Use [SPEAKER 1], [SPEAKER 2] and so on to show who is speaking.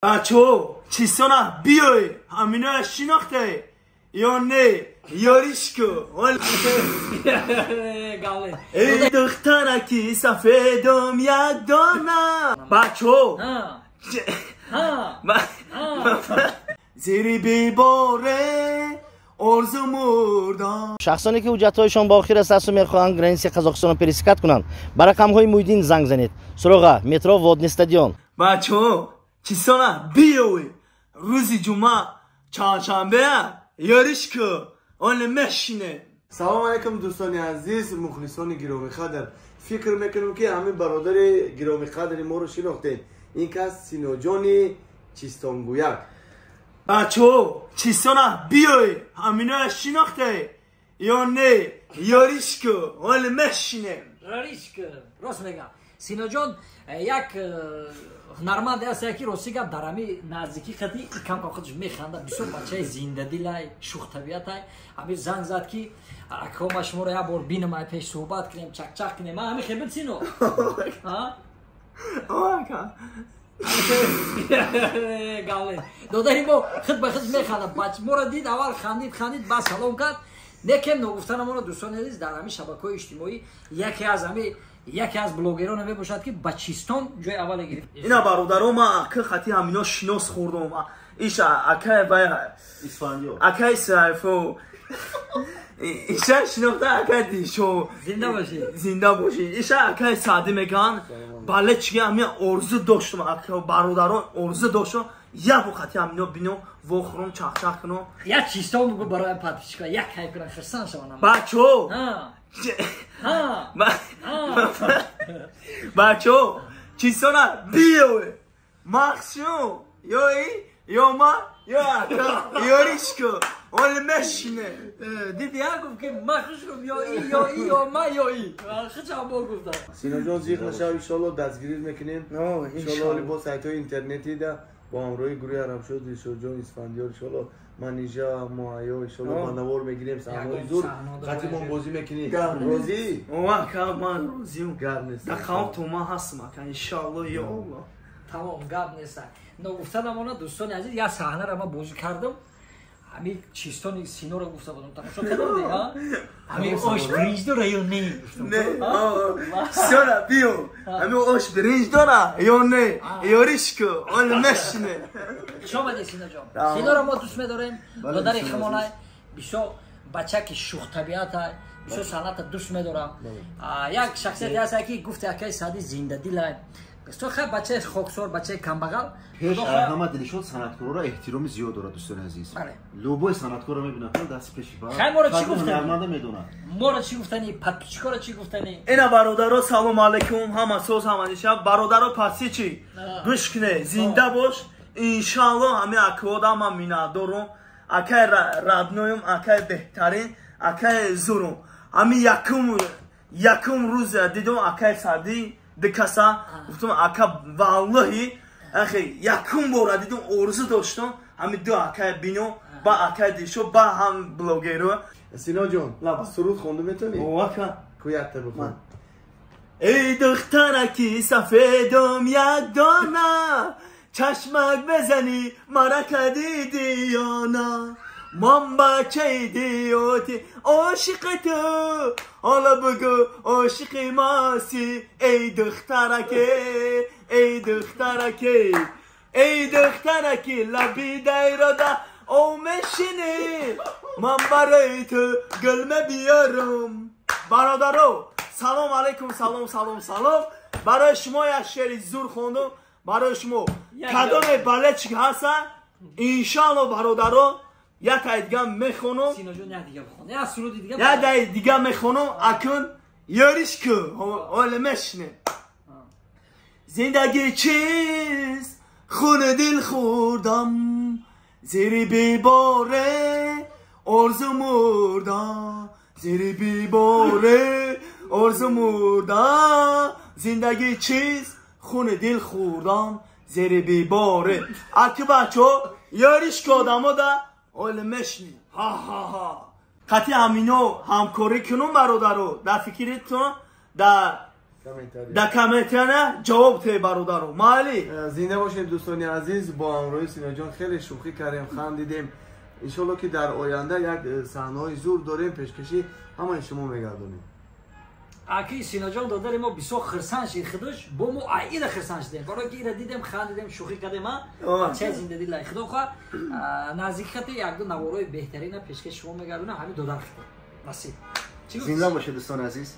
[SPEAKER 1] بچه‌ها چیستانا بیای همینو شناخته یا نه یاریش کو ای دخترکی سفیدم یک دانه بچه‌ها زیری بیباره ارزو مردم.
[SPEAKER 2] شخصانی که حجت‌هایشان با آخر است و می‌خواهند گرانسی قزاقستان را پرسکت کنند با رقم‌های مویدین زنگ زنید. سراغ مترو ودنی استادیوم.
[SPEAKER 1] بچه‌ها چیستانا بیای روزی جمعه چهارشنبه یاریش کو اون مشینه.
[SPEAKER 3] سلام علیکم دوستان عزیز مخلصان گرامی قدر. فکر میکنم که همین برادر گرامی قدر ما رو شناختین. این کس سینوجان چیستانگویک.
[SPEAKER 1] بچه‌ها چیستانا بیای همینو شناخته یا نه یاریش کو اون مشینه.
[SPEAKER 4] یاریش کو راست میگم. سینوجان یک هنرمند است که راستی گپ در همین نزدیکی خدی کم خودش میخنده بسیار بچه زنده دلای شوخ طبیعتای همین زنگ زد که اکامش ما رو یه بار بینم ای پیش صحبت کنیم چک چک کنیم ما همین خیلی سینو ها
[SPEAKER 1] آقا
[SPEAKER 4] گاله دادایی ما خود به خود میخنده بچه ما رو دید اول خندید بعد سلام کرد نکم نگفتن ما رو دوستان عزیز در همین شبکه‌های اجتماعی یکی از بلوگران میباشد که با چیستان جای اول گرفت.
[SPEAKER 1] اینا برادرام ما که خطی همینا شناس خوردم. ایش اکای با
[SPEAKER 3] اسفندیار.
[SPEAKER 1] اکای سایفو. ایش شناخته اکای دیشو. زنده باشی. ایش اکای ساده میگن. باله چیه همین ارزو داشتم. اکای برادران ارزو داشتم. یا بو خطی همینا بینم وخرم چاق کنم.
[SPEAKER 4] یا چیستان میگو برای پادشاه یک هایی کنن خرسان شوانم.
[SPEAKER 1] بچو. بچه‌ها چیستانا بیای مخشون یا ما یا اکا یاریش کو اون مشینه
[SPEAKER 4] دیدی ها گفت که مخشون یا ما یا ای خیلی هم با گفتم
[SPEAKER 3] سینا جان زیخ نشو انشالله دستگیری میکنیم انشالله با سایت های اینترنتی ده با همراهی گروه عرب شد جان اسفندیار انشالله منیجا مایا انشالله مانوار میگیریم سحنای زور خطی ما بازی میکنیم روزی
[SPEAKER 1] من روزیم دخواه تو ما هستم انشالله یا الله
[SPEAKER 4] تمام گاب نیست نگفتن ما دوستان عزیز یا صحنه را ما بازی کردم همین چیستان سینو رو گفته بودم تماشا کردم ها همین آش برنج داره یا نه
[SPEAKER 1] نه سینا بیو همین آش برنج داره یا نه یاریش کو اون مشینه
[SPEAKER 4] شما دی سینا جان سینا رو ما دوست می‌داریم دادر خمانای بسیار بچه که شوخ طبیعت است بسیار سنت دوست می‌دارم یک شخصیتی هست که گفته که سادی زنده دل تو خیلی بچه خوکسور بچه کمبغل
[SPEAKER 5] پیش همه دلشون صنعتکارا را احترام زیاد داره دوستان عزیز لوبوی صنعتکار رو میبینن دست پیش با
[SPEAKER 4] خیلی ما رو چی گفتن
[SPEAKER 5] هنرمنده میدونن
[SPEAKER 4] ما رو چی گفتنی پتچیکا رو چی گفتنی
[SPEAKER 1] اینا برادرها سلام علیکم همه سوز همه شب برادرها پسی چی گوش کنه زنده باش انشالله همه اکودا من میندارم اکای رادنویم اکای بهترین اکای زورم همه یکم روز دیدم اکای سردی دکاسا گفتم اکا والله اخی یکم بار دیدم ارزو داشتم همین دو اکای بینو با اکای دیشو با هم بلوگرو
[SPEAKER 3] سینا جان سرود خونده میتونی؟
[SPEAKER 1] واکا
[SPEAKER 3] کویت بخون
[SPEAKER 1] ای دخترکی سفیدم یک دانه چشمک بزنی مرا کدیدی یا نه من بچه دیوتی عاشق تو حالا بگو عاشق ماسی ای دخترکی لبی دیراده او مشینی من برای تو گلمه بیارم برادرو سلام علیکم سلام برای شما یک شعر زور خوندم برای شما کدام بلچ هست انشالله برادرو یک دیگه میخونم
[SPEAKER 4] سینا جون نه دیگه بخون یا سرود دیگه
[SPEAKER 1] یا دیگه میخونم اکن یاریش کو اول مشنه زندگی چیست خون دل خوردم زیر بیباره ارزو مردم زیر بیباره ارزو مردم زندگی چیست خون دل خوردم زیر بیباره اکی بچه یاریش که آدم ده اول مشنی خطی همینو همکاری کنم برادرو در فکرتون در در کامنتیانه جواب ته برادرو مالی
[SPEAKER 3] زنده باشین دوستان عزیز. با همراهی سینا جان خیلی شوخی کردیم، خندیدیم. انشالله که در آینده یک صحنه‌های زور داریم پیشکشی همه شما میگردونیم.
[SPEAKER 4] اکی سینا جان دادر ما بسیار خرسانش خودش با مو عید خرسانش دیم. برای که اینا دیدم خندیدم شوخی کردیم ما چه زنده دل خدا خو نزدیکت یک دو نوارای بهترین پیشکش شما میگردونم همین دادر خدا نصیب.
[SPEAKER 5] زنده باشه دوستان عزیز.